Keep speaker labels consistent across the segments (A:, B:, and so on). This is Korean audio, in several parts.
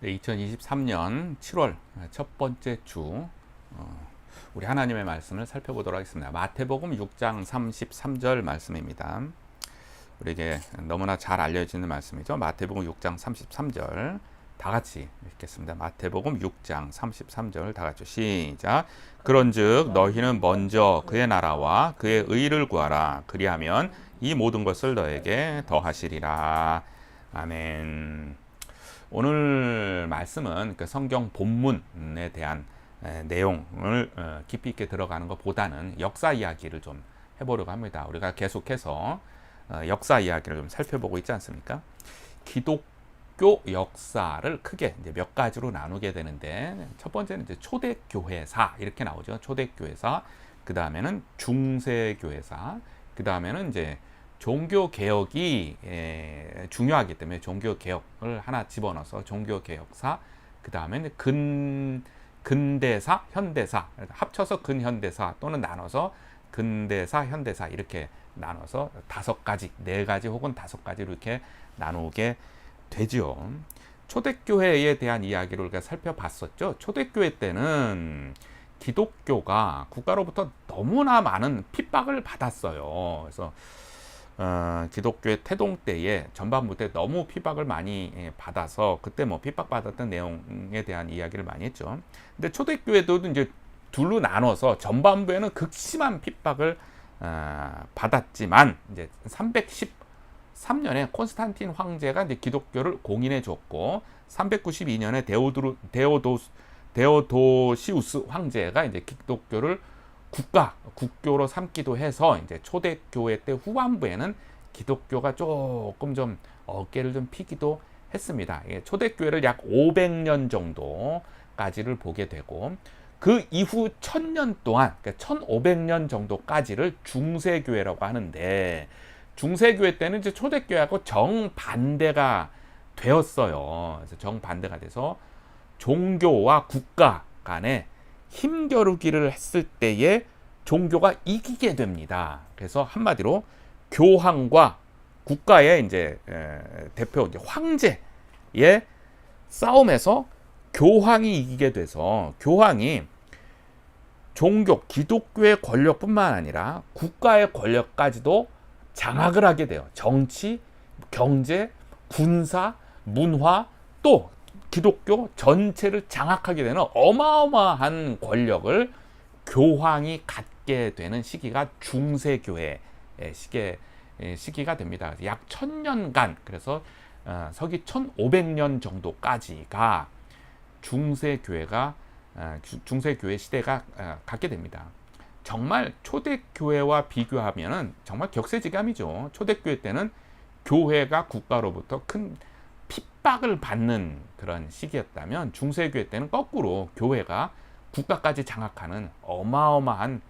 A: 네, 2023년 7월 첫 번째 주 우리 하나님의 말씀을 살펴보도록 하겠습니다. 마태복음 6장 33절 말씀입니다. 우리에게 너무나 잘 알려지는 말씀이죠. 마태복음 6장 33절 다 같이 읽겠습니다. 마태복음 6장 33절 다 같이 시작. 그런즉 너희는 먼저 그의 나라와 그의 의를 구하라. 그리하면 이 모든 것을 너에게 더하시리라. 아멘. 오늘 말씀은 그 성경 본문에 대한 내용을 깊이 있게 들어가는 것보다는 역사 이야기를 좀 해보려고 합니다. 우리가 계속해서 역사 이야기를 좀 살펴보고 있지 않습니까? 기독교 역사를 크게 이제 몇 가지로 나누게 되는데, 첫 번째는 이제 초대교회사 이렇게 나오죠. 초대교회사, 그 다음에는 중세교회사, 그 다음에는 이제 종교개혁이 중요하기 때문에 종교개혁을 하나 집어넣어서 종교개혁사, 그 다음에 근대사, 현대사, 합쳐서 근현대사 또는 나눠서 근대사, 현대사 이렇게 나눠서 다섯 가지, 네 가지 혹은 다섯 가지로 이렇게 나누게 되죠. 초대교회에 대한 이야기를 우리가 살펴봤었죠. 초대교회 때는 기독교가 국가로부터 너무나 많은 핍박을 받았어요. 그래서 기독교의 태동 때에 전반부 때 너무 핍박을 많이 받아서 그때 뭐 핍박받았던 내용에 대한 이야기를 많이 했죠. 근데 초대교회도 이제 둘로 나눠서 전반부에는 극심한 핍박을 받았지만 이제 313년에 콘스탄틴 황제가 이제 기독교를 공인해 줬고 392년에 데오도시우스 황제가 이제 기독교를 국교로 삼기도 해서 이제 초대교회 때 후반부에는 기독교가 조금 좀 어깨를 좀 피기도 했습니다. 초대교회를 약 500년 정도까지를 보게 되고, 그 이후 1000년 동안, 그러니까 1500년 정도까지를 중세교회라고 하는데, 중세교회 때는 이제 초대교회하고 정반대가 되었어요. 그래서 정반대가 돼서 종교와 국가 간에 힘겨루기를 했을 때에 종교가 이기게 됩니다. 그래서 한마디로 교황과 국가의 이제 대표 이제 황제의 싸움에서 교황이 이기게 돼서 교황이 종교 기독교의 권력뿐만 아니라 국가의 권력까지도 장악을 하게 돼요. 정치, 경제, 군사, 문화, 또 기독교 전체를 장악하게 되는 어마어마한 권력을 교황이 갖게 되는 시기가 중세교회의 시기가 됩니다. 약 1000년간, 그래서 서기 1500년 정도까지가 중세교회 시대가 갖게 됩니다. 정말 초대교회와 비교하면은 정말 격세지감이죠. 초대교회 때는 교회가 국가로부터 큰 핍박을 받는 그런 시기였다면, 중세교회 때는 거꾸로 교회가 국가까지 장악하는 어마어마한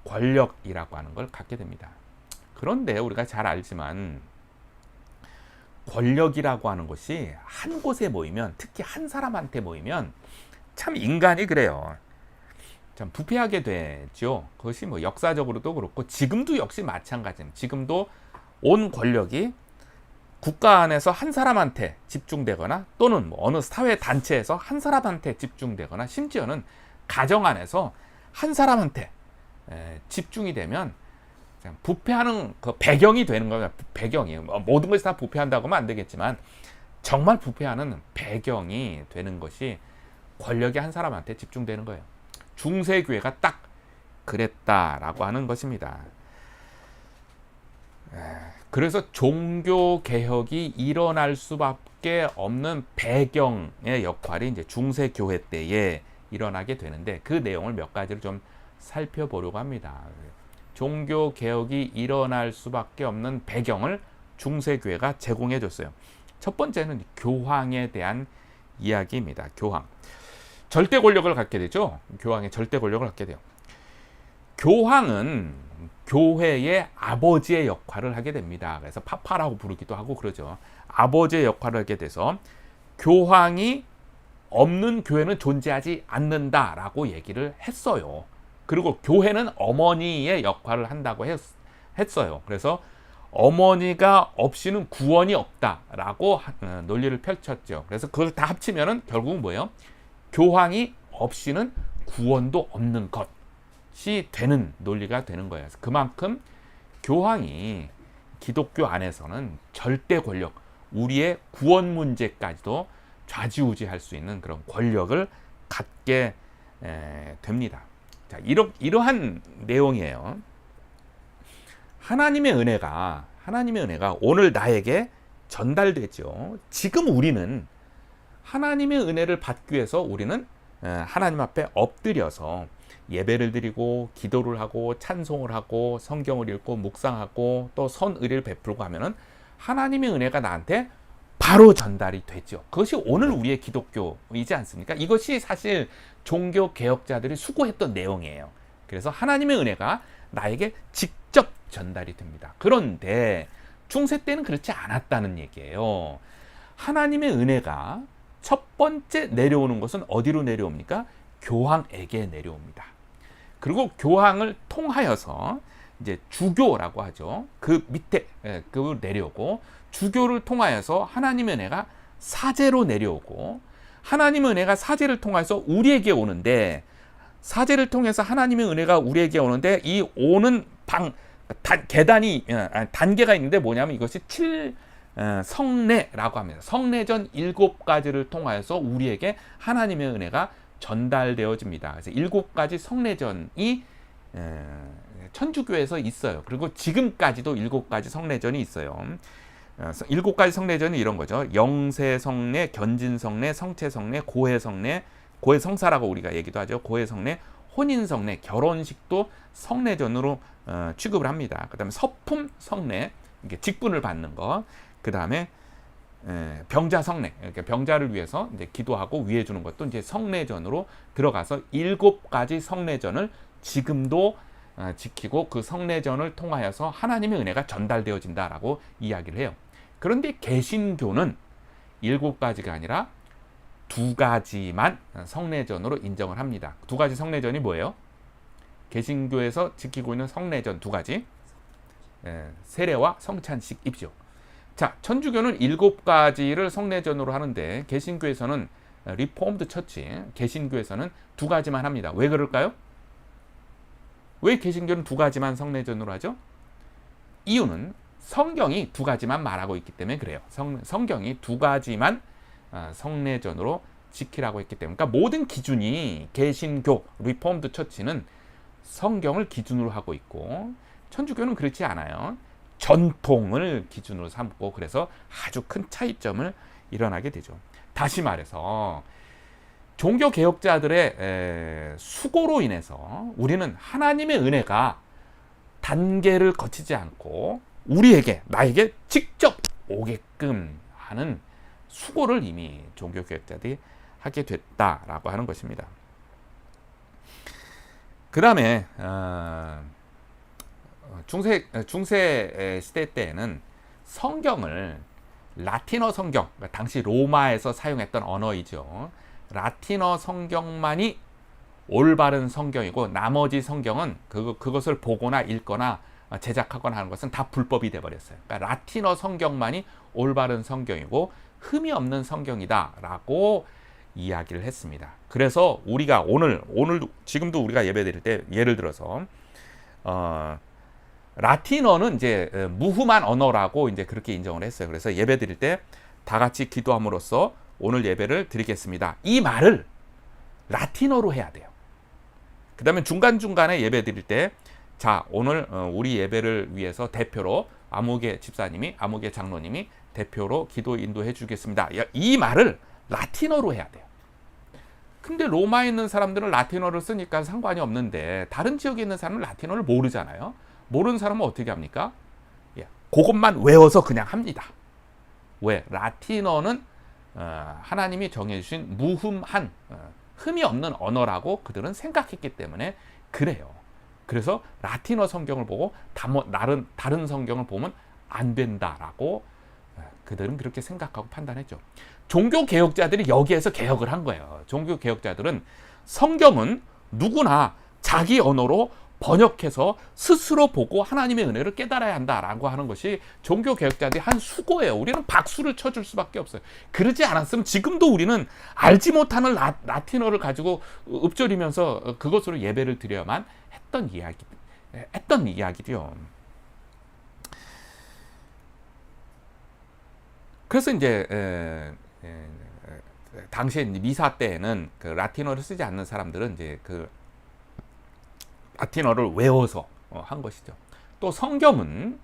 A: 권력이라고 하는 걸 갖게 됩니다. 그런데 우리가 잘 알지만 권력이라고 하는 것이 한 곳에 모이면, 특히 한 사람한테 모이면 참 인간이 그래요. 참 부패하게 되죠. 그것이 뭐 역사적으로도 그렇고 지금도 역시 마찬가지입니다. 지금도 온 권력이 국가 안에서 한 사람한테 집중되거나, 또는 뭐 어느 사회 단체에서 한 사람한테 집중되거나, 심지어는 가정 안에서 한 사람한테 집중이 되면 부패하는 그 배경이 되는 거예요. 배경이 모든 것이 다 부패한다고 하면 안 되겠지만 정말 부패하는 배경이 되는 것이 권력이 한 사람한테 집중되는 거예요. 중세교회가 딱 그랬다라고 하는 것입니다. 그래서 종교개혁이 일어날 수밖에 없는 배경의 역할이 이제 중세교회 때에 일어나게 되는데, 그 내용을 몇 가지를 좀 살펴보려고 합니다. 종교개혁이 일어날 수밖에 없는 배경을 중세교회가 제공해 줬어요. 첫 번째는 교황에 대한 이야기입니다. 교황. 절대 권력을 갖게 되죠. 교황의 절대 권력을 갖게 돼요. 교황은 교회의 아버지의 역할을 하게 됩니다. 그래서 파파라고 부르기도 하고 그러죠. 아버지의 역할을 하게 돼서 교황이 없는 교회는 존재하지 않는다라고 얘기를 했어요. 그리고 교회는 어머니의 역할을 한다고 했어요. 그래서 어머니가 없이는 구원이 없다라고 논리를 펼쳤죠. 그래서 그걸 다 합치면은 결국은 뭐예요? 교황이 없이는 구원도 없는 것이 되는 논리가 되는 거예요. 그래서 그만큼 교황이 기독교 안에서는 절대 권력, 우리의 구원 문제까지도 좌지우지할 수 있는 그런 권력을 갖게 됩니다. 자, 이러한 내용이에요. 하나님의 은혜가 오늘 나에게 전달되죠. 지금 우리는 하나님의 은혜를 받기 위해서 우리는 하나님 앞에 엎드려서 예배를 드리고 기도를 하고 찬송을 하고 성경을 읽고 묵상하고 또 선의를 베풀고 하면은 하나님의 은혜가 나한테 바로 전달이 되죠. 그것이 오늘 우리의 기독교이지 않습니까? 이것이 사실 종교 개혁자들이 수고했던 내용이에요. 그래서 하나님의 은혜가 나에게 직접 전달이 됩니다. 그런데 중세 때는 그렇지 않았다는 얘기예요. 하나님의 은혜가 첫 번째 내려오는 것은 어디로 내려옵니까? 교황에게 내려옵니다. 그리고 교황을 통하여서 이제 주교라고 하죠. 그 밑에 그걸 내려오고, 주교를 통하여서 하나님의 은혜가 사제로 내려오고, 하나님의 은혜가 사제를 통해서 우리에게 오는데, 사제를 통해서 하나님의 은혜가 우리에게 오는데, 이 오는 계단이 단계가 있는데 뭐냐면 이것이 성례라고 합니다. 성례전 7가지를 통하여서 우리에게 하나님의 은혜가 전달되어집니다. 그래서 7가지 성례전이 천주교에서 있어요. 그리고 지금까지도 7가지 성례전이 있어요. 7가지 성례전이 이런 거죠. 영세성례, 견진성례, 성체성례, 고해성례, 고해성사라고 우리가 얘기도 하죠. 고해성례, 혼인성례, 결혼식도 성례전으로 취급을 합니다. 그 다음에 서품성례, 이게 직분을 받는 거. 그 다음에 병자성례, 그러니까 병자를 위해서 이제 기도하고 위해 주는 것도 이제 성례전으로 들어가서 7가지 성례전을 지금도 지키고 그 성례전을 통하여서 하나님의 은혜가 전달되어진다라고 이야기를 해요. 그런데 개신교는 7가지가 아니라 2가지만 성례전으로 인정을 합니다. 2가지 성례전이 뭐예요? 개신교에서 지키고 있는 성례전 2가지, 세례와 성찬식, 입시요. 자, 천주교는 7가지를 성례전으로 하는데 개신교에서는 리폼드 처치, 개신교에서는 2가지만 합니다. 왜 그럴까요? 왜 개신교는 2가지만 성례전으로 하죠? 이유는 성경이 2가지만 말하고 있기 때문에 그래요. 성경이 2가지만 성례전으로 지키라고 했기 때문에. 그러니까 모든 기준이 개신교, 리폼드 처치는 성경을 기준으로 하고 있고, 천주교는 그렇지 않아요. 전통을 기준으로 삼고, 그래서 아주 큰 차이점을 일어나게 되죠. 다시 말해서 종교 개혁자들의 수고로 인해서 우리는 하나님의 은혜가 단계를 거치지 않고 우리에게, 나에게 직접 오게끔 하는 수고를 이미 종교 개혁자들이 하게 됐다라고 하는 것입니다. 그 다음에 중세 시대 때에는 성경을 라틴어 성경, 그러니까 당시 로마에서 사용했던 언어이죠. 라틴어 성경만이 올바른 성경이고 나머지 성경은 그것을 보거나 읽거나 제작하거나 하는 것은 다 불법이 돼버렸어요. 그러니까 라틴어 성경만이 올바른 성경이고 흠이 없는 성경이다라고 이야기를 했습니다. 그래서 우리가 오늘 지금도 우리가 예배 드릴 때 예를 들어서 라틴어는 이제 무흠한 언어라고 이제 그렇게 인정을 했어요. 그래서 예배 드릴 때 다 같이 기도함으로써 오늘 예배를 드리겠습니다. 이 말을 라틴어로 해야 돼요. 그 다음에 중간중간에 예배 드릴 때, 자, 오늘 우리 예배를 위해서 대표로 아무개 집사님이, 아무개 장로님이 대표로 기도 인도해 주겠습니다. 이 말을 라틴어로 해야 돼요. 근데 로마에 있는 사람들은 라틴어를 쓰니까 상관이 없는데 다른 지역에 있는 사람은 라틴어를 모르잖아요. 모르는 사람은 어떻게 합니까? 그것만 외워서 그냥 합니다. 왜? 라틴어는 하나님이 정해주신 무흠한, 흠이 없는 언어라고 그들은 생각했기 때문에 그래요. 그래서 라틴어 성경을 보고 다른 성경을 보면 안 된다라고 그들은 그렇게 생각하고 판단했죠. 종교 개혁자들이 여기에서 개혁을 한 거예요. 종교 개혁자들은 성경은 누구나 자기 언어로 번역해서 스스로 보고 하나님의 은혜를 깨달아야 한다라고 하는 것이 종교개혁자들이 한 수고예요. 우리는 박수를 쳐줄 수밖에 없어요. 그러지 않았으면 지금도 우리는 알지 못하는 라틴어를 가지고 읊조리면서 그것으로 예배를 드려야만 했던 이야기죠. 그래서 이제 당시에 미사 때에는 그 라틴어를 쓰지 않는 사람들은 이제 그 라틴어를 외워서 한 것이죠. 또 성경은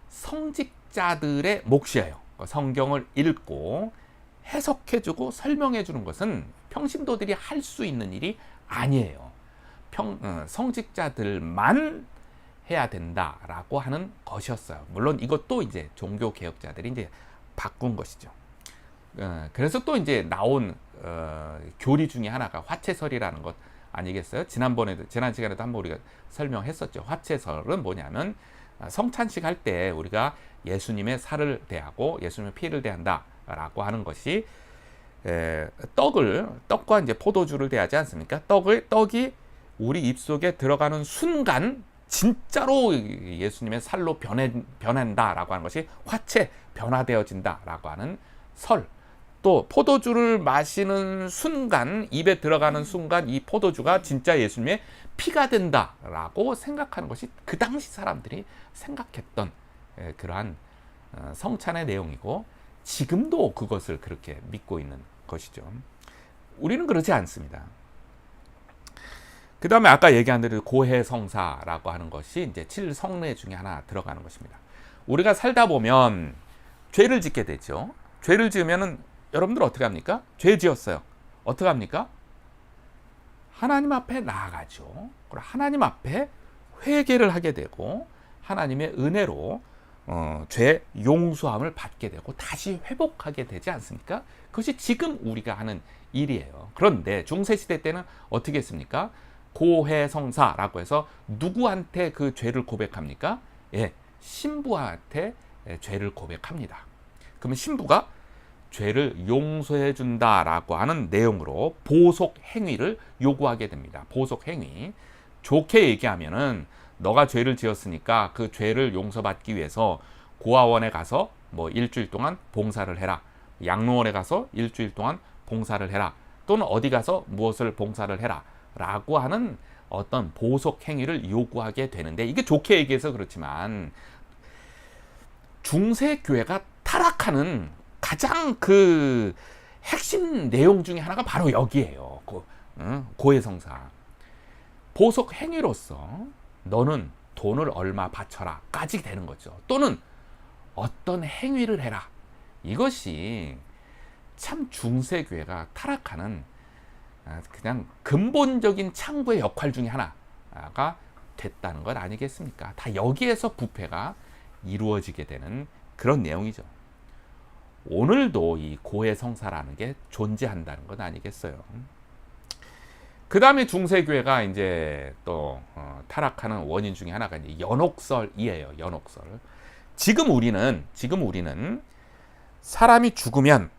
A: 성직자들의 몫이에요. 성경을 읽고 해석해주고 설명해주는 것은 평신도들이 할 수 있는 일이 아니에요. 성직자들만 해야 된다라고 하는 것이었어요. 물론 이것도 이제 종교 개혁자들이 이제 바꾼 것이죠. 그래서 또 이제 나온 교리 중에 하나가 화채설이라는 것 아니겠어요? 지난 시간에도 한번 우리가 설명했었죠. 화채설은 뭐냐면 성찬식 할 때 우리가 예수님의 살을 대하고 예수님의 피를 대한다라고 하는 것이 떡과 이제 포도주를 대하지 않습니까? 떡이 우리 입속에 들어가는 순간 진짜로 예수님의 살로 변한다라고 하는 것이 화채 변화되어진다라고 하는 설. 또 포도주를 마시는 순간, 입에 들어가는 순간 이 포도주가 진짜 예수님의 피가 된다라고 생각하는 것이 그 당시 사람들이 생각했던 그러한 성찬의 내용이고, 지금도 그것을 그렇게 믿고 있는 것이죠. 우리는 그렇지 않습니다. 그 다음에 아까 얘기한 대로 고해성사라고 하는 것이 이제 7성례 중에 하나 들어가는 것입니다. 우리가 살다 보면 죄를 짓게 되죠. 죄를 지으면은 여러분들 어떻게 합니까? 죄 지었어요. 어떻게 합니까? 하나님 앞에 나아가죠. 그리고 하나님 앞에 회개를 하게 되고 하나님의 은혜로 죄 용서함을 받게 되고 다시 회복하게 되지 않습니까? 그것이 지금 우리가 하는 일이에요. 그런데 중세시대 때는 어떻게 했습니까? 고해성사라고 해서 누구한테 그 죄를 고백합니까? 예, 신부한테 죄를 고백합니다. 그러면 신부가 죄를 용서해 준다라고 하는 내용으로 보석 행위를 요구하게 됩니다. 보석 행위. 좋게 얘기하면은 너가 죄를 지었으니까 그 죄를 용서받기 위해서 고아원에 가서 뭐 일주일 동안 봉사를 해라. 양로원에 가서 일주일 동안 봉사를 해라. 또는 어디 가서 무엇을 봉사를 해라. 라고 하는 어떤 보석 행위를 요구하게 되는데, 이게 좋게 얘기해서 그렇지만 중세 교회가 타락하는 가장 그 핵심 내용 중에 하나가 바로 여기에요. 고해성사. 보석 행위로서 너는 돈을 얼마 바쳐라 까지 되는 거죠. 또는 어떤 행위를 해라. 이것이 참 중세교회가 타락하는 그냥 근본적인 창구의 역할 중에 하나가 됐다는 것 아니겠습니까? 다 여기에서 부패가 이루어지게 되는 그런 내용이죠. 오늘도 이 고해성사라는 게 존재한다는 것 아니겠어요? 그 다음에 중세교회가 이제 또 타락하는 원인 중에 하나가 이제 연옥설이에요. 연옥설. 지금 우리는 사람이 죽으면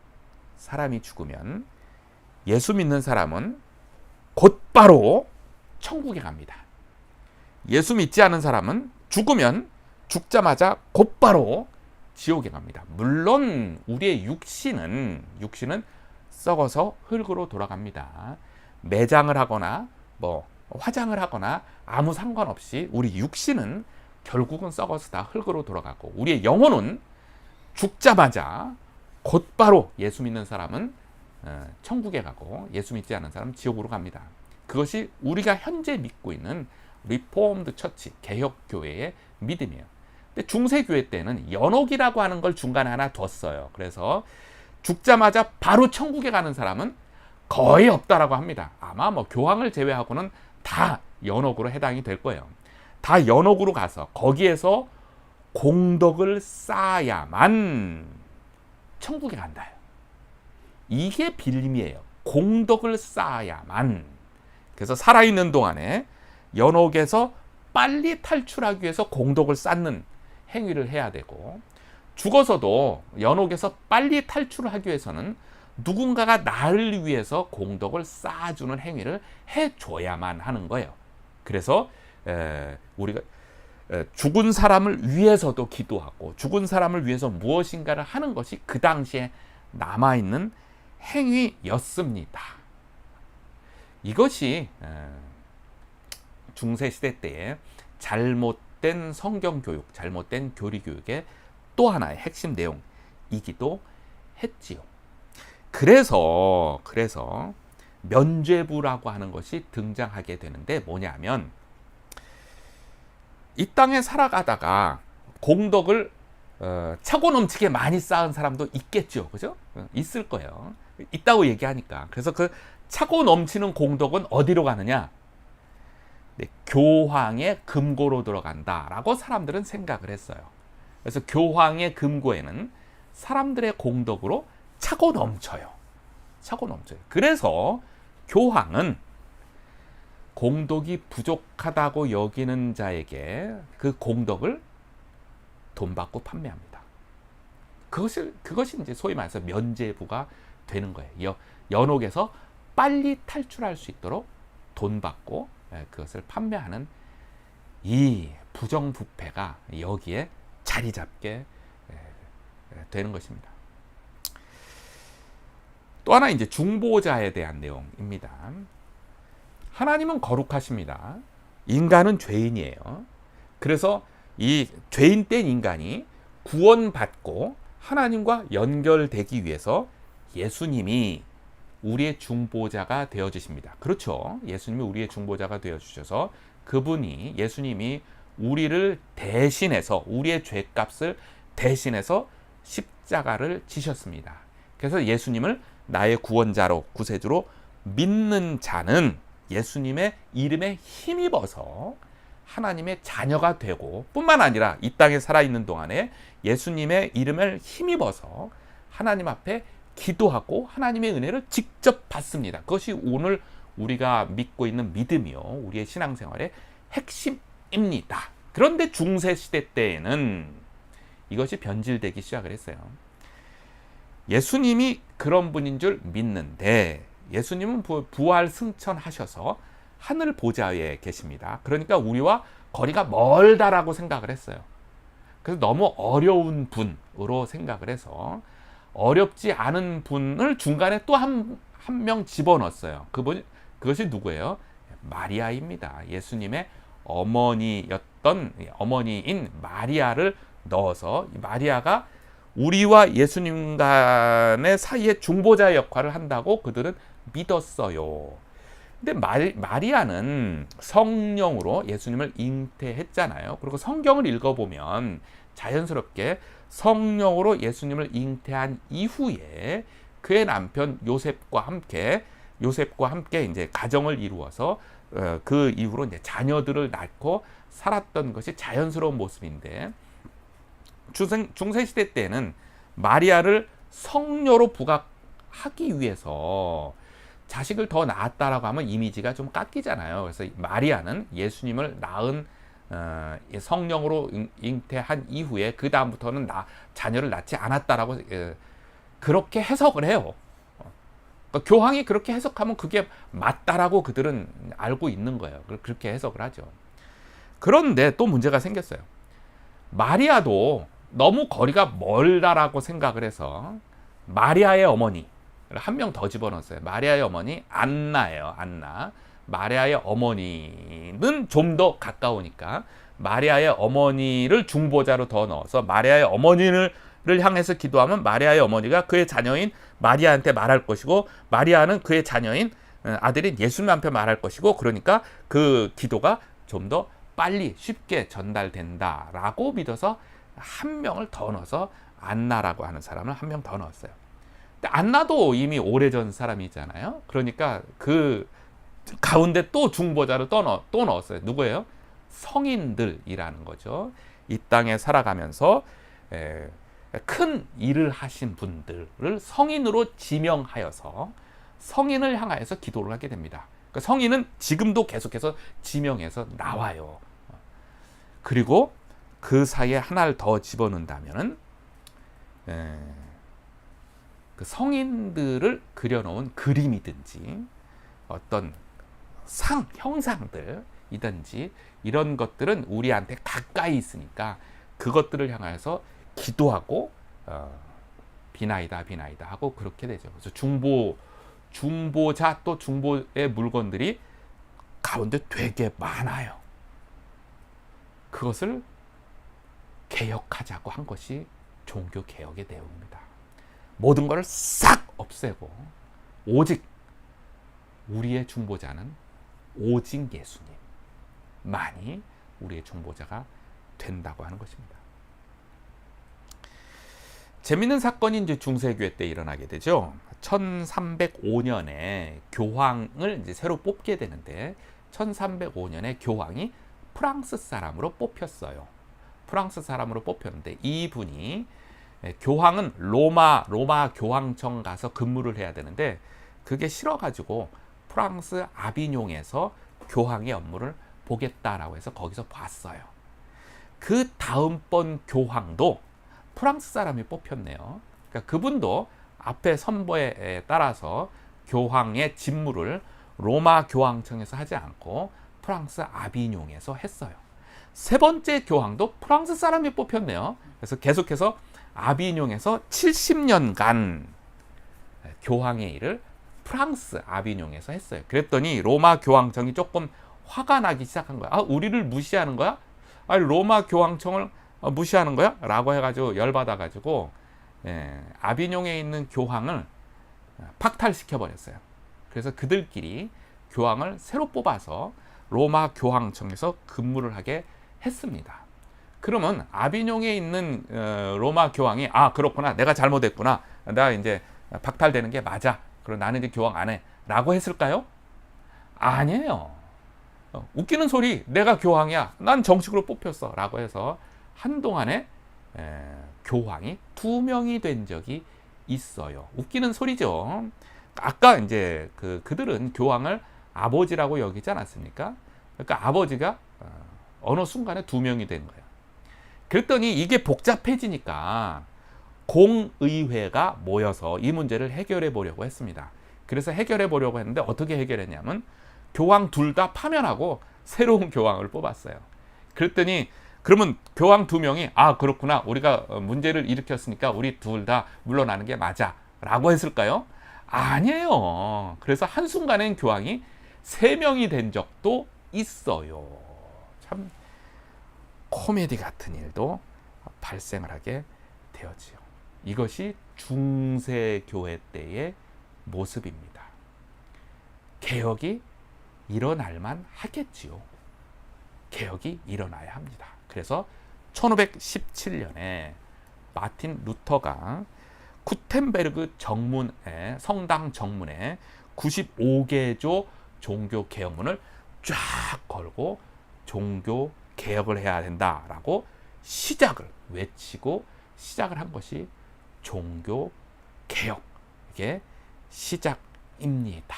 A: 예수 믿는 사람은 곧바로 천국에 갑니다. 예수 믿지 않은 사람은 죽자마자 곧바로 지옥에 갑니다. 물론 우리의 육신은 썩어서 흙으로 돌아갑니다. 매장을 하거나 뭐 화장을 하거나 아무 상관없이 우리 육신은 결국은 썩어서 다 흙으로 돌아가고, 우리의 영혼은 죽자마자 곧바로 예수 믿는 사람은 천국에 가고 예수 믿지 않은 사람은 지옥으로 갑니다. 그것이 우리가 현재 믿고 있는 리포엄드 처치, 개혁교회의 믿음이에요. 근데 중세교회 때는 연옥이라고 하는 걸 중간에 하나 뒀어요. 그래서 죽자마자 바로 천국에 가는 사람은 거의 없다라고 합니다. 아마 뭐 교황을 제외하고는 다 연옥으로 해당이 될 거예요. 다 연옥으로 가서 거기에서 공덕을 쌓아야만 천국에 간다. 이게 빌림이에요. 공덕을 쌓아야만. 그래서 살아있는 동안에 연옥에서 빨리 탈출하기 위해서 공덕을 쌓는 행위를 해야 되고, 죽어서도 연옥에서 빨리 탈출을 하기 위해서는 누군가가 나를 위해서 공덕을 쌓아주는 행위를 해줘야만 하는 거예요. 그래서 우리가 죽은 사람을 위해서도 기도하고 죽은 사람을 위해서 무엇인가를 하는 것이 그 당시에 남아있는 행위였습니다. 이것이 중세시대 때의 잘못된 성경교육, 잘못된 교리교육의 또 하나의 핵심 내용이기도 했지요. 그래서 면죄부라고 하는 것이 등장하게 되는데 뭐냐면 이 땅에 살아가다가 공덕을 차고 넘치게 많이 쌓은 사람도 있겠죠. 그죠? 있을 거예요. 있다고 얘기하니까. 그래서 그 차고 넘치는 공덕은 어디로 가느냐? 네, 교황의 금고로 들어간다라고 사람들은 생각을 했어요. 그래서 교황의 금고에는 사람들의 공덕으로 차고 넘쳐요. 차고 넘쳐요. 그래서 교황은 공덕이 부족하다고 여기는 자에게 그 공덕을 돈 받고 판매합니다. 그것이 이제 소위 말해서 면죄부가 되는 거예요. 연옥에서 빨리 탈출할 수 있도록 돈 받고 그것을 판매하는 이 부정부패가 여기에 자리 잡게 되는 것입니다. 또 하나 이제 중보자에 대한 내용입니다. 하나님은 거룩하십니다. 인간은 죄인이에요. 그래서 이 죄인된 인간이 구원받고 하나님과 연결되기 위해서 예수님이 우리의 중보자가 되어주십니다. 그렇죠. 예수님이 우리의 중보자가 되어주셔서 예수님이 우리를 대신해서 우리의 죄값을 대신해서 십자가를 지셨습니다. 그래서 예수님을 나의 구원자로 구세주로 믿는 자는 예수님의 이름에 힘입어서 하나님의 자녀가 되고 뿐만 아니라 이 땅에 살아있는 동안에 예수님의 이름을 힘입어서 하나님 앞에 기도하고 하나님의 은혜를 직접 받습니다. 그것이 오늘 우리가 믿고 있는 믿음이요, 우리의 신앙생활의 핵심입니다. 그런데 중세시대 때에는 이것이 변질되기 시작을 했어요. 예수님이 그런 분인 줄 믿는데 예수님은 부활 승천하셔서 하늘 보좌에 계십니다. 그러니까 우리와 거리가 멀다라고 생각을 했어요. 그래서 너무 어려운 분으로 생각을 해서 어렵지 않은 분을 중간에 또 한 명 집어넣었어요. 그것이 누구예요? 마리아입니다. 예수님의 어머니인 마리아를 넣어서 마리아가 우리와 예수님 간의 사이에 중보자 역할을 한다고 그들은 믿었어요. 근데 마리아는 성령으로 예수님을 잉태했잖아요. 그리고 성경을 읽어보면 자연스럽게 성령으로 예수님을 잉태한 이후에 그의 남편 요셉과 함께 이제 가정을 이루어서 그 이후로 이제 자녀들을 낳고 살았던 것이 자연스러운 모습인데 중세시대 때는 마리아를 성녀로 부각하기 위해서 자식을 더 낳았다라고 하면 이미지가 좀 깎이잖아요. 그래서 마리아는 예수님을 낳은 성령으로 잉태한 이후에 그 다음부터는 자녀를 낳지 않았다라고 그렇게 해석을 해요. 그러니까 교황이 그렇게 해석하면 그게 맞다라고 그들은 알고 있는 거예요. 그렇게 해석을 하죠. 그런데 또 문제가 생겼어요. 마리아도 너무 거리가 멀다라고 생각을 해서 마리아의 어머니 한 명 더 집어넣었어요. 마리아의 어머니 안나예요. 안나. 마리아의 어머니는 좀 더 가까우니까 마리아의 어머니를 중보자로 더 넣어서 마리아의 어머니를 향해서 기도하면 마리아의 어머니가 그의 자녀인 마리아한테 말할 것이고 마리아는 그의 자녀인 아들인 예수님한테 말할 것이고 그러니까 그 기도가 좀 더 빨리 쉽게 전달된다라고 믿어서 한 명을 더 넣어서 안나라고 하는 사람을 한 명 더 넣었어요. 근데 안나도 이미 오래전 사람이잖아요. 그러니까 그 가운데 또 중보자를 또 넣었어요. 누구예요? 성인들이라는 거죠. 이 땅에 살아가면서 큰 일을 하신 분들을 성인으로 지명하여서 성인을 향하여서 기도를 하게 됩니다. 그러니까 성인은 지금도 계속해서 지명해서 나와요. 그리고 그 사이에 하나를 더 집어넣는다면은 그 성인들을 그려놓은 그림이든지 어떤 형상들 이든지 이런 것들은 우리한테 가까이 있으니까 그것들을 향해서 기도하고 비나이다 비나이다 하고 그렇게 되죠. 그래서 중보자 또 중보의 물건들이 가운데 되게 많아요. 그것을 개혁하자고 한 것이 종교 개혁의 내용입니다. 모든 것을 싹 없애고 오직 우리의 중보자는 오직 예수님만이 우리의 중보자가 된다고 하는 것입니다. 재밌는 사건이 이제 중세교회 때 일어나게 되죠. 1305년에 교황을 이제 새로 뽑게 되는데 1305년에 교황이 프랑스 사람으로 뽑혔어요. 프랑스 사람으로 뽑혔는데 이분이 교황은 로마 교황청 가서 근무를 해야 되는데 그게 싫어가지고 프랑스 아비뇽에서 교황의 업무를 보겠다라고 해서 거기서 봤어요. 그 다음번 교황도 프랑스 사람이 뽑혔네요. 그러니까 그분도 앞에 선보에 따라서 교황의 직무를 로마 교황청에서 하지 않고 프랑스 아비뇽에서 했어요. 세 번째 교황도 프랑스 사람이 뽑혔네요. 그래서 계속해서 아비뇽에서 70년간 교황의 일을 프랑스 아비뇽에서 했어요. 그랬더니 로마 교황청이 조금 화가 나기 시작한 거야. 아, 우리를 무시하는 거야? 아니, 로마 교황청을 무시하는 거야? 라고 해가지고 열받아가지고 아비뇽에 있는 교황을 박탈시켜 버렸어요. 그래서 그들끼리 교황을 새로 뽑아서 로마 교황청에서 근무를 하게 했습니다. 그러면 아비뇽에 있는 로마 교황이 아, 그렇구나, 내가 잘못했구나, 나 이제 박탈되는 게 맞아, 그럼 나는 이제 교황 안 해 라고 했을까요? 아니에요. 웃기는 소리, 내가 교황이야, 난 정식으로 뽑혔어 라고 해서 한동안에 교황이 2명이 된 적이 있어요. 웃기는 소리죠. 아까 이제 그들은 교황을 아버지라고 여기지 않았습니까? 그러니까 아버지가 어느 순간에 2명이 된 거예요. 그랬더니 이게 복잡해지니까 공의회가 모여서 이 문제를 해결해 보려고 했습니다. 그래서 해결해 보려고 했는데 어떻게 해결했냐면 교황 둘 다 파면하고 새로운 교황을 뽑았어요. 그랬더니 그러면 교황 2명이 아, 그렇구나, 우리가 문제를 일으켰으니까 우리 둘 다 물러나는 게 맞아 라고 했을까요? 아니에요. 그래서 한순간엔 교황이 3명이 된 적도 있어요. 참 코미디 같은 일도 발생을 하게 되었지요. 이것이 중세교회 때의 모습입니다. 개혁이 일어날만 하겠지요. 개혁이 일어나야 합니다. 그래서 1517년에 마틴 루터가 구텐베르그 정문에, 성당 정문에 95개조 종교 개혁문을 쫙 걸고 종교 개혁을 해야 된다라고 시작을 외치고 시작을 한 것이 종교 개혁의 시작입니다.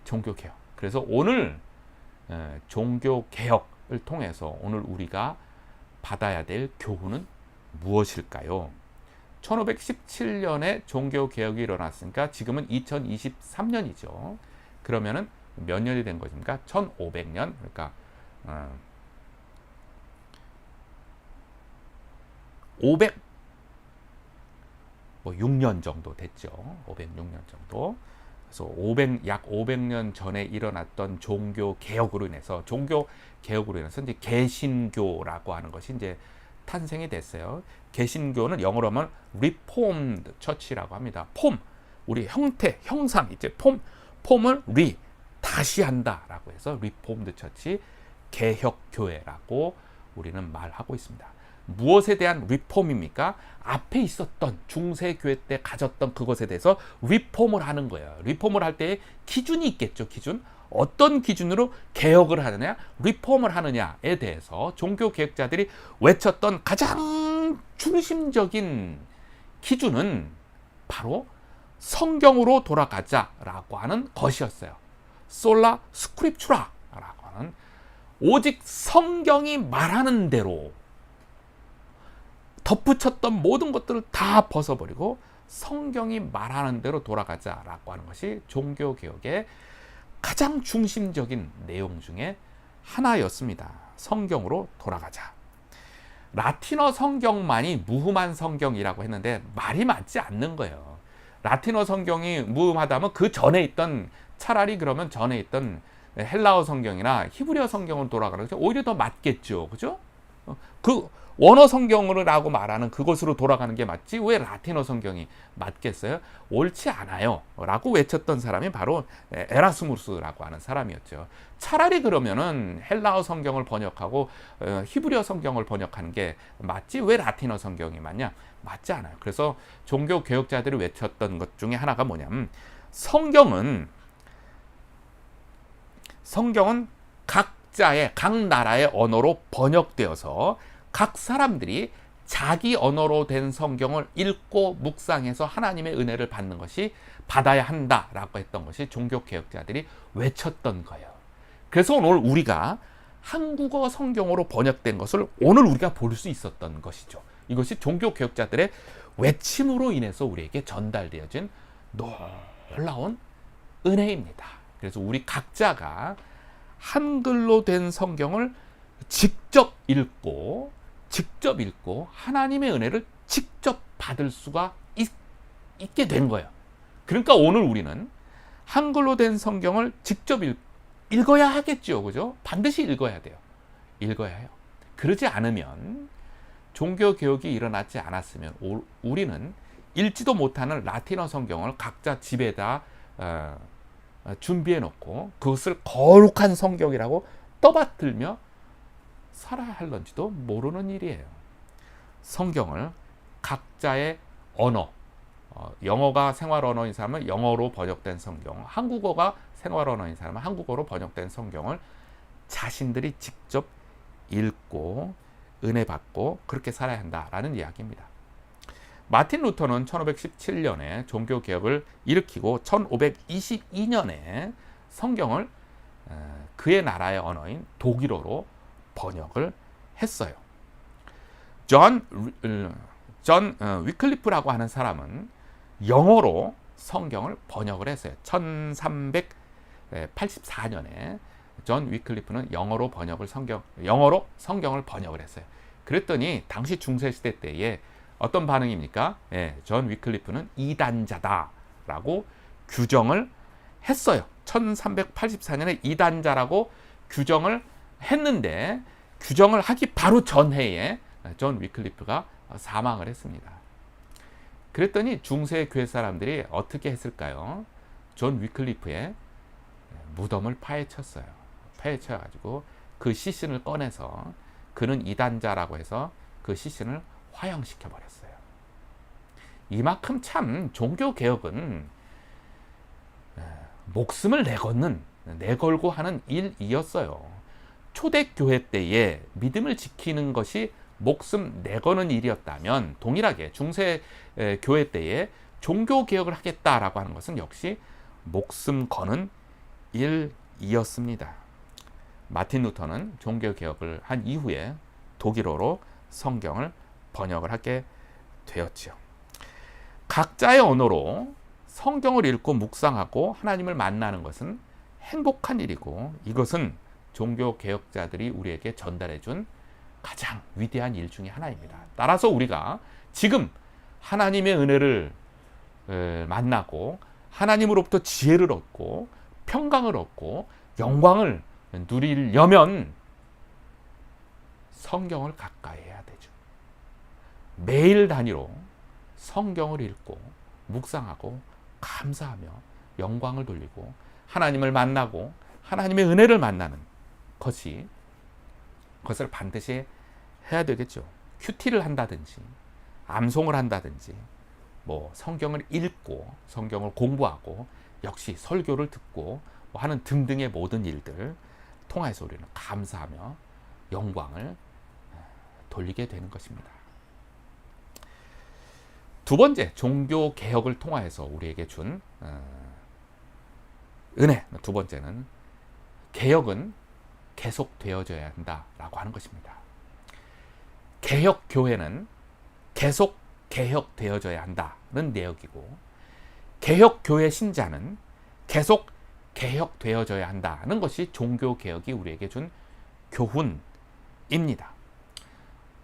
A: 종교 개혁. 그래서 오늘 종교 개혁을 통해서 오늘 우리가 받아야 될 교훈은 무엇일까요? 1517년에 종교 개혁이 일어났으니까 지금은 2023년이죠. 그러면은 몇 년이 된 것입니까? 1500년. 그러니까 506년 정도 됐죠. 506년 정도. 그래서 약 500년 전에 일어났던 종교 개혁으로 인해서 이제 개신교라고 하는 것이 이제 탄생이 됐어요. 개신교는 영어로 하면 Reformed Church라고 합니다. 우리 형태, 형상, 이제 폼을 다시 한다라고 해서 Reformed Church, 개혁교회라고 우리는 말하고 있습니다. 무엇에 대한 리폼입니까? 앞에 있었던 중세교회 때 가졌던 그것에 대해서 리폼을 하는 거예요. 리폼을 할 때의 기준이 있겠죠. 기준. 어떤 기준으로 개혁을 하느냐, 리폼을 하느냐에 대해서 종교개혁자들이 외쳤던 가장 중심적인 기준은 바로 성경으로 돌아가자라고 하는 것이었어요. 솔라 스크립추라라고 하는, 오직 성경이 말하는 대로 덧붙였던 모든 것들을 다 벗어버리고 성경이 말하는 대로 돌아가자라고 하는 것이 종교개혁의 가장 중심적인 내용 중에 하나였습니다. 성경으로 돌아가자. 라틴어 성경만이 무흠한 성경이라고 했는데 말이 맞지 않는 거예요. 라틴어 성경이 무흠하다면 그 전에 있던, 차라리 그러면 전에 있던 헬라어 성경이나 히브리어 성경으로 돌아가는 게 오히려 더 맞겠죠. 그죠? 그 원어 성경으로라고 말하는 그것으로 돌아가는 게 맞지 왜 라틴어 성경이 맞겠어요? 옳지 않아요 라고 외쳤던 사람이 바로 에라스무스라고 하는 사람이었죠. 차라리 그러면은 헬라어 성경을 번역하고 히브리어 성경을 번역하는 게 맞지 왜 라틴어 성경이 맞냐? 맞지 않아요. 그래서 종교 개혁자들이 외쳤던 것 중에 하나가 뭐냐면 성경은 각 나라의 언어로 번역되어서 각 사람들이 자기 언어로 된 성경을 읽고 묵상해서 하나님의 은혜를 받아야 한다라고 했던 것이 종교개혁자들이 외쳤던 거예요. 그래서 오늘 우리가 한국어 성경으로 번역된 것을 오늘 우리가 볼 수 있었던 것이죠. 이것이 종교개혁자들의 외침으로 인해서 우리에게 전달되어진 놀라운 은혜입니다. 그래서 우리 각자가 한글로 된 성경을 직접 읽고 하나님의 은혜를 직접 받을 수가 있게 된 거예요. 그러니까 오늘 우리는 한글로 된 성경을 직접 읽어야 하겠죠. 그죠? 반드시 읽어야 돼요. 읽어야 해요. 그러지 않으면 종교개혁이 일어나지 않았으면 우리는 읽지도 못하는 라틴어 성경을 각자 집에다 준비해 놓고 그것을 거룩한 성경이라고 떠받들며 살아야 할런지도 모르는 일이에요. 성경을 각자의 언어, 영어가 생활 언어인 사람은 영어로 번역된 성경, 한국어가 생활 언어인 사람은 한국어로 번역된 성경을 자신들이 직접 읽고 은혜 받고 그렇게 살아야 한다라는 이야기입니다. 마틴 루터는 1517년에 종교개혁을 일으키고 1522년에 성경을 그의 나라의 언어인 독일어로 번역을 했어요. 존 위클리프라고 하는 사람은 영어로 성경을 번역을 했어요. 1384년에 존 위클리프는 영어로 성경을 번역을 했어요. 그랬더니 당시 중세시대 때에 어떤 반응입니까? 존 위클리프는 이단자다라고 규정을 했어요. 1384년에 이단자라고 규정을 했는데 규정을 하기 바로 전해에 존 위클리프가 사망을 했습니다. 그랬더니 중세 교회 사람들이 어떻게 했을까요? 존 위클리프의 무덤을 파헤쳤어요. 파헤쳐가지고 그 시신을 꺼내서 그는 이단자라고 해서 그 시신을 화형시켜 버렸어요. 이만큼 참 종교개혁은 목숨을 내걸고 하는 일이었어요. 초대교회 때에 믿음을 지키는 것이 목숨 내거는 일이었다면 동일하게 중세교회 때에 종교개혁을 하겠다라고 하는 것은 역시 목숨 거는 일이었습니다. 마틴 루터는 종교개혁을 한 이후에 독일어로 성경을 번역을 하게 되었지요. 각자의 언어로 성경을 읽고 묵상하고 하나님을 만나는 것은 행복한 일이고 이것은 종교개혁자들이 우리에게 전달해준 가장 위대한 일 중에 하나입니다. 따라서 우리가 지금 하나님의 은혜를 만나고 하나님으로부터 지혜를 얻고 평강을 얻고 영광을 누리려면 성경을 가까이 해야 되죠. 매일 단위로 성경을 읽고 묵상하고 감사하며 영광을 돌리고 하나님을 만나고 하나님의 은혜를 만나는 것을 반드시 해야 되겠죠. 큐티를 한다든지 암송을 한다든지 성경을 읽고 성경을 공부하고 역시 설교를 듣고 하는 등등의 모든 일들 통해서 우리는 감사하며 영광을 돌리게 되는 것입니다. 두 번째, 종교 개혁을 통하여서 우리에게 준 은혜. 두 번째는 개혁은 계속되어져야 한다라고 하는 것입니다. 개혁 교회는 계속 개혁되어져야 한다는 내역이고 개혁 교회 신자는 계속 개혁되어져야 한다는 것이 종교 개혁이 우리에게 준 교훈입니다.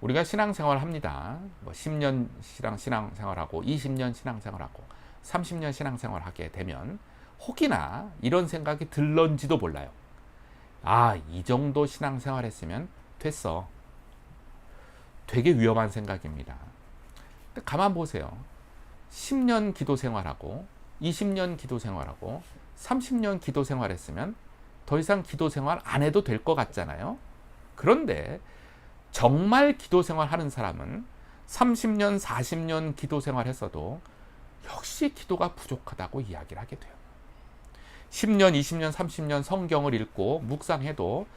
A: 우리가 신앙생활을 합니다. 뭐 10년 신앙생활하고 20년 신앙생활하고 30년 신앙생활을 하게 되면 혹이나 이런 생각이 들런지도 몰라요. 아, 이 정도 신앙생활 했으면 됐어. 되게 위험한 생각입니다. 근데 가만 보세요. 10년 기도 생활하고 20년 기도 생활하고 30년 기도 생활했으면 더 이상 기도 생활 안 해도 될 것 같잖아요. 그런데 정말 기도 생활하는 사람은 30년, 40년 기도 생활했어도 역시 기도가 부족하다고 이야기를 하게 돼요. 10년, 20년, 30년 성경을 읽고 묵상해도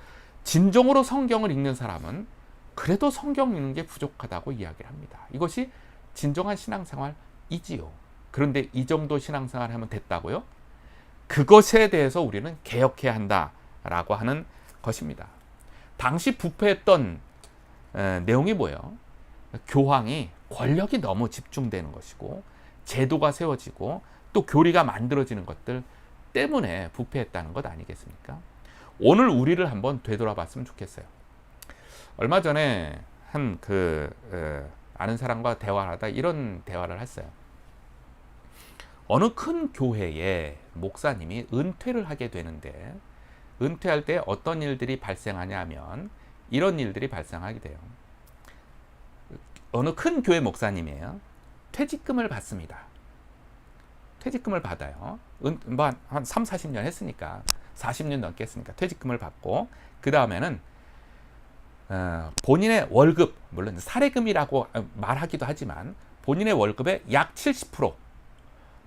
A: 진정으로 성경을 읽는 사람은 그래도 성경 읽는 게 부족하다고 이야기를 합니다. 이것이 진정한 신앙생활이지요. 그런데 이 정도 신앙생활 하면 됐다고요? 그것에 대해서 우리는 개혁해야 한다라고 하는 것입니다. 당시 부패했던 내용이 뭐예요? 교황이 권력이 너무 집중되는 것이고 제도가 세워지고 또 교리가 만들어지는 것들 때문에 부패했다는 것 아니겠습니까? 오늘 우리를 한번 되돌아봤으면 좋겠어요. 얼마 전에 한 아는 사람과 대화를 하다 이런 대화를 했어요. 어느 큰 교회에 목사님이 은퇴를 하게 되는데 은퇴할 때 어떤 일들이 발생하냐면 이런 일들이 발생하게 돼요. 어느 큰 교회 목사님이에요. 퇴직금을 받습니다. 퇴직금을 받아요. 한 3, 40년 했으니까 40년 넘게 했으니까 퇴직금을 받고 그 다음에는 본인의 월급, 물론 사례금이라고 말하기도 하지만 본인의 월급의 약 70%,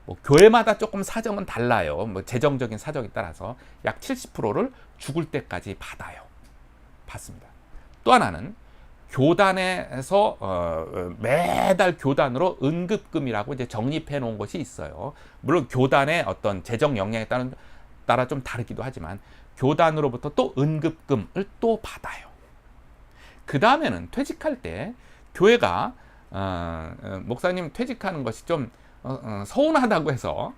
A: 뭐 교회마다 조금 사정은 달라요. 뭐 재정적인 사정에 따라서 약 70%를 죽을 때까지 받습니다. 또 하나는 교단에서 매달 교단으로 은급금이라고 이제 적립해 놓은 것이 있어요. 물론 교단의 어떤 재정 역량에 따라 좀 다르기도 하지만 교단으로부터 또 은급금을 또 받아요. 그 다음에는 퇴직할 때 교회가 목사님 퇴직하는 것이 좀 서운하다고 해서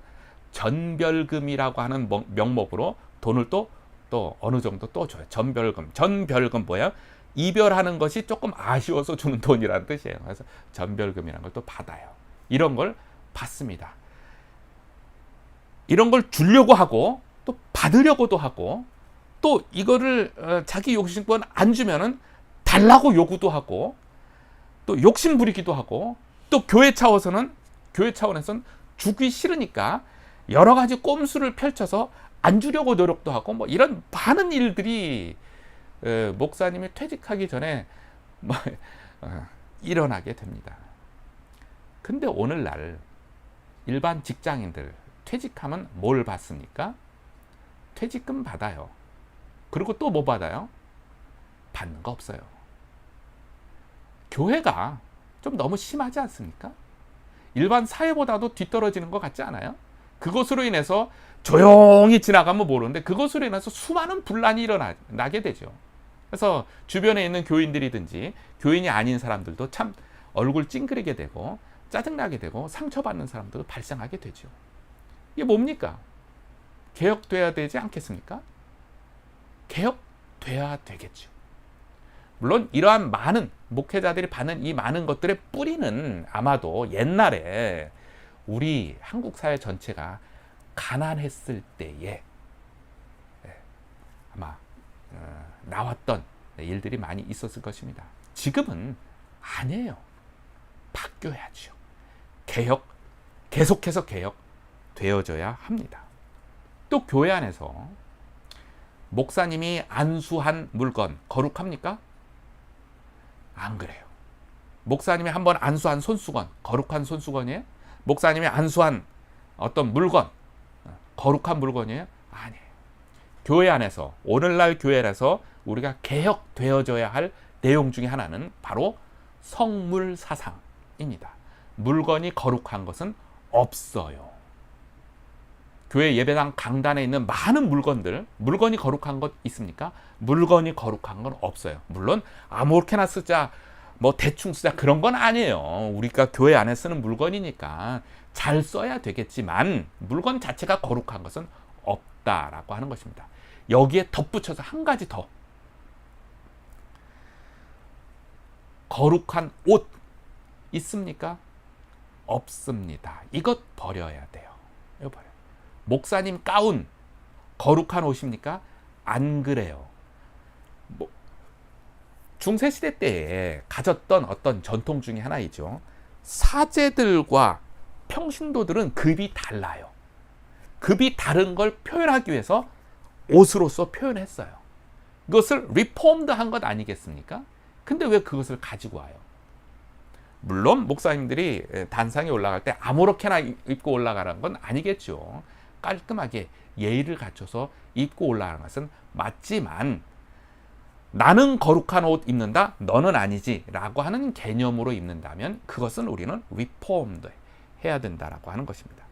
A: 전별금이라고 하는 명목으로 돈을 또 어느 정도 또 줘요. 전별금 뭐예요? 이별하는 것이 조금 아쉬워서 주는 돈이라는 뜻이에요. 그래서 전별금이라는 걸 또 받아요. 이런 걸 받습니다. 이런 걸 주려고 하고 또 받으려고도 하고 또 이거를 자기 욕심껏 안 주면은 달라고 요구도 하고 또 욕심 부리기도 하고 또 교회 차원에서는 주기 싫으니까 여러 가지 꼼수를 펼쳐서 안 주려고 노력도 하고 뭐 이런 많은 일들이 목사님이 퇴직하기 전에 일어나게 됩니다. 근데 오늘날 일반 직장인들 퇴직하면 뭘 받습니까? 퇴직금 받아요. 그리고 또 뭐 받아요? 받는 거 없어요. 교회가 좀 너무 심하지 않습니까? 일반 사회보다도 뒤떨어지는 것 같지 않아요? 그것으로 인해서 조용히 지나가면 모르는데 그것으로 인해서 수많은 분란이 일어나게 되죠. 그래서 주변에 있는 교인들이든지 교인이 아닌 사람들도 참 얼굴 찡그리게 되고 짜증나게 되고 상처받는 사람들도 발생하게 되죠. 이게 뭡니까? 개혁돼야 되지 않겠습니까? 개혁돼야 되겠죠. 물론 이러한 많은 목회자들이 받는 이 많은 것들의 뿌리는 아마도 옛날에 우리 한국 사회 전체가 가난했을 때에 아마 나왔던 일들이 많이 있었을 것입니다. 지금은 아니에요. 바뀌어야죠. 계속해서 개혁되어져야 합니다. 또 교회 안에서 목사님이 안수한 물건 거룩합니까? 안 그래요. 목사님이 한번 안수한 손수건 거룩한 손수건이에요? 목사님이 안수한 어떤 물건 거룩한 물건이에요? 아니에요. 교회 안에서 오늘날 교회 안에서 우리가 개혁되어져야 할 내용 중에 하나는 바로 성물 사상입니다. 물건이 거룩한 것은 없어요. 교회 예배당 강단에 있는 많은 물건이 거룩한 것 있습니까? 물건이 거룩한 건 없어요. 물론 아무렇게나 쓰자 뭐 대충 쓰자 그런 건 아니에요. 우리가 교회 안에 쓰는 물건이니까 잘 써야 되겠지만 물건 자체가 거룩한 것은 없다라고 하는 것입니다. 여기에 덧붙여서 한 가지 더 거룩한 옷 있습니까? 없습니다. 이것 버려야 돼요. 이거 버려요. 목사님 가운 거룩한 옷입니까? 안 그래요. 중세시대 때에 가졌던 어떤 전통 중에 하나이죠. 사제들과 평신도들은 급이 달라요. 급이 다른 걸 표현하기 위해서 옷으로서 표현했어요. 그것을 리폼드한 것 아니겠습니까? 근데 왜 그것을 가지고 와요? 물론 목사님들이 단상에 올라갈 때 아무렇게나 입고 올라가는 건 아니겠죠. 깔끔하게 예의를 갖춰서 입고 올라가는 것은 맞지만, 나는 거룩한 옷 입는다, 너는 아니지 라고 하는 개념으로 입는다면 그것은 우리는 리폼드 해야 된다라고 하는 것입니다.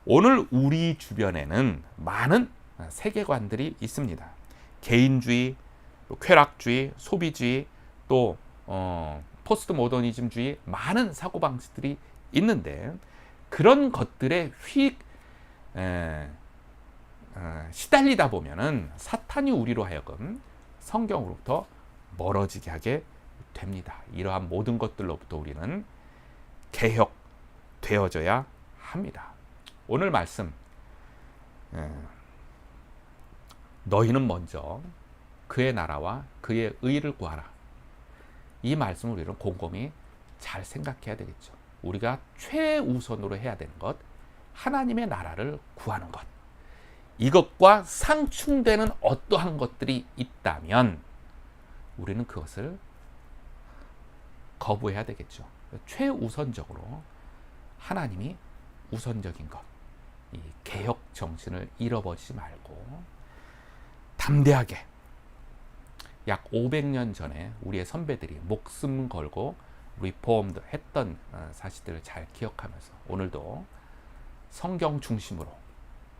A: 오늘 우리 주변에는 많은 세계관들이 있습니다. 개인주의, 쾌락주의, 소비주의, 또 포스트 모더니즘주의, 많은 사고방식들이 있는데, 그런 것들에 시달리다 보면은 사탄이 우리로 하여금 성경으로부터 멀어지게 하게 됩니다. 이러한 모든 것들로부터 우리는 개혁되어져야 합니다. 오늘 말씀, 너희는 먼저 그의 나라와 그의 의를 구하라. 이 말씀을 우리는 곰곰이 잘 생각해야 되겠죠. 우리가 최우선으로 해야 되는 것, 하나님의 나라를 구하는 것. 이것과 상충되는 어떠한 것들이 있다면 우리는 그것을 거부해야 되겠죠. 최우선적으로 하나님이 우선적인 것, 이 개혁 정신을 잃어버리지 말고 담대하게 약 500년 전에 우리의 선배들이 목숨 걸고 리폼드 했던 사실들을 잘 기억하면서 오늘도 성경 중심으로,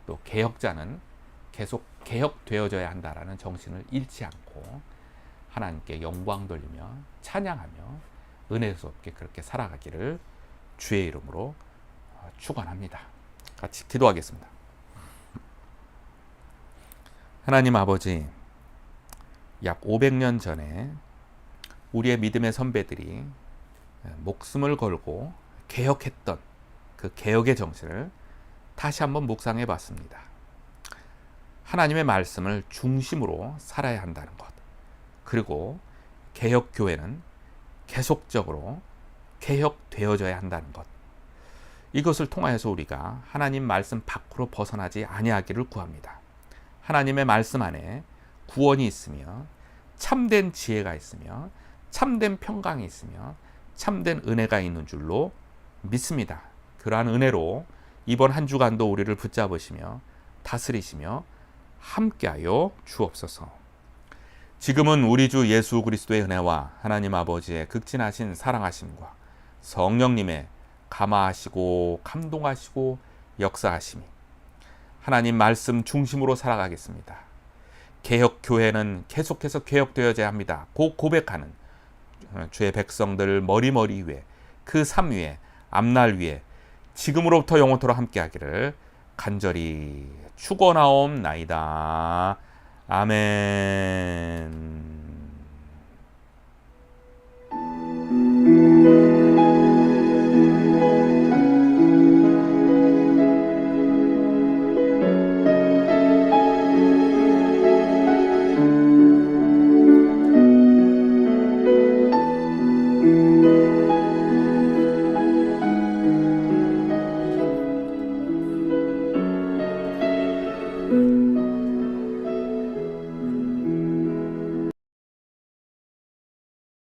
A: 또 개혁자는 계속 개혁되어져야 한다라는 정신을 잃지 않고 하나님께 영광 돌리며 찬양하며 은혜스럽게 그렇게 살아가기를 주의 이름으로 축원합니다. 같이 기도하겠습니다. 하나님 아버지, 약 500년 전에 우리의 믿음의 선배들이 목숨을 걸고 개혁했던 그 개혁의 정신을 다시 한번 묵상해 봤습니다. 하나님의 말씀을 중심으로 살아야 한다는 것, 그리고 개혁교회는 계속적으로 개혁되어져야 한다는 것, 이것을 통하여서 우리가 하나님 말씀 밖으로 벗어나지 아니하기를 구합니다. 하나님의 말씀 안에 구원이 있으며 참된 지혜가 있으며 참된 평강이 있으며 참된 은혜가 있는 줄로 믿습니다. 그러한 은혜로 이번 한 주간도 우리를 붙잡으시며 다스리시며 함께하여 주옵소서. 지금은 우리 주 예수 그리스도의 은혜와 하나님 아버지의 극진하신 사랑하심과 성령님의 감화하시고 감동하시고 역사하심이 하나님 말씀 중심으로 살아가겠습니다. 개혁교회는 계속해서 개혁되어져야 합니다. 고 고백하는 주의 백성들 머리머리 위에, 그 삶 위에, 앞날 위에 지금으로부터 영원토록 함께하기를 간절히 축원하옵나이다. 아멘.